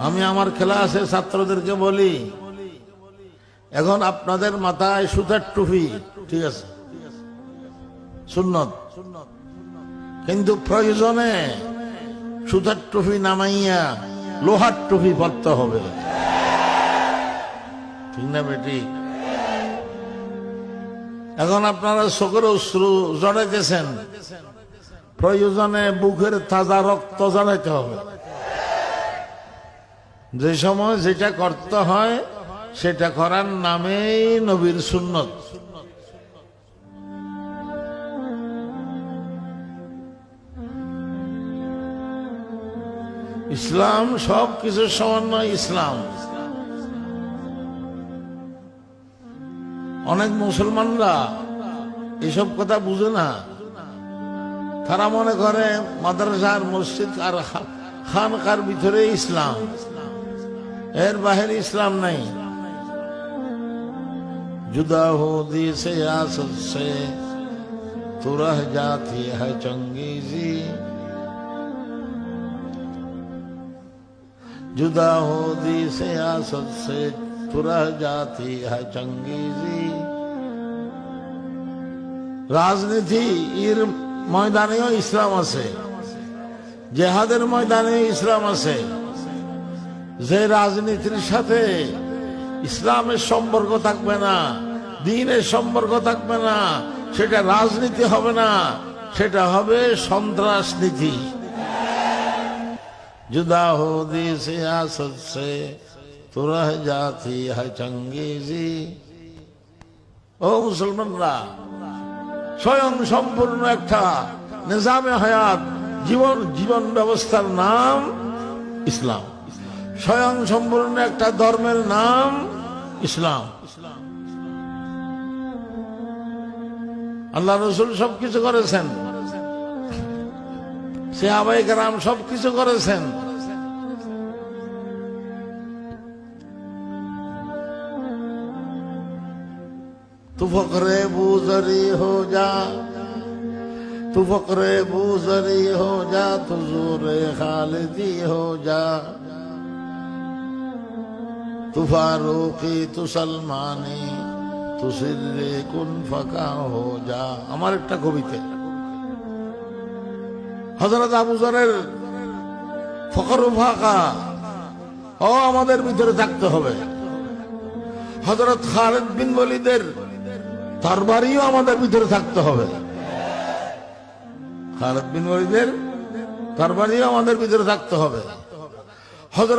আমি আমার ক্লাসে ছাত্রদেরকে বলি, এখন আপনাদের মাথায় সুতার টুপি, ঠিক আছে, সুন্নত, কিন্তু প্রয়োজনে সুতার টুপি নামাইয়া লোহার টুপি পরতে হবে, ঠিক না বেটি? এখন আপনারা চোখের অশ্রু জড়াইতেছেন, প্রয়োজনে বুকের তাজা রক্ত জড়াইতে হবে। যে সময় যেটা করতে হয় সেটা করার নামেই নবীর সুন্নত। ইসলাম সব কিছুর সমন্বয় ইসলাম। অনেক মুসলমানরা এসব কথা বুঝে না। তারা মনে করে মাদ্রাসার মসজিদ আর খানকার ভিতরে ইসলাম, এর বাহিরে ইসলাম নাই। जुदा हो दी सियासत से तो रह जाती है चंगेजी, जुदा हो दी सियासत से तो रह जाती है चंगेजी। রাজনীতি এর ময়দানেও ইসলাম আছে, জেহাদের ময়দানেও ইসলাম আছে। যে রাজনীতির সাথে ইসলামের সম্পর্ক থাকবে না, দ্বীনের সম্পর্ক থাকবে না, সেটা রাজনীতি হবে না, সেটা হবে সন্ত্রাসনীতি। जुदा हो दी सियासत से तो रह जाती है चंगेजी। ও মুসলমানরা, স্বয়ং সম্পূর্ণ একটা নিজামে হায়াত, জীবন ব্যবস্থার নাম ইসলাম। স্বয়ং সম্পূর্ণ একটা ধর্মের নাম ইসলাম। আল্লাহ রসুল সবকিছু করেছেন, সাহাবায়ে কেরাম সবকিছু করেছেন। তু ফকরে বুজরি হো যা, তু ফকরে বুজরি হো যা, তু জোরে খালিদি হো যা, তু ফারুকি তু সলমানি তু সিররে কুন ফাকা হো যা। আমার একটা কবিতা, হযরত আবু যরের ফকর ও ফাকা আমাদের ভিতরে থাকতে হবে। হযরত খালিদ বিন ওয়ালিদের তরবারিও আমাদের ভিতরে থাকতে হবে। খালিদ বিন ওয়ালিদের তরবারিও আমাদের ভিতরে থাকতে হবে।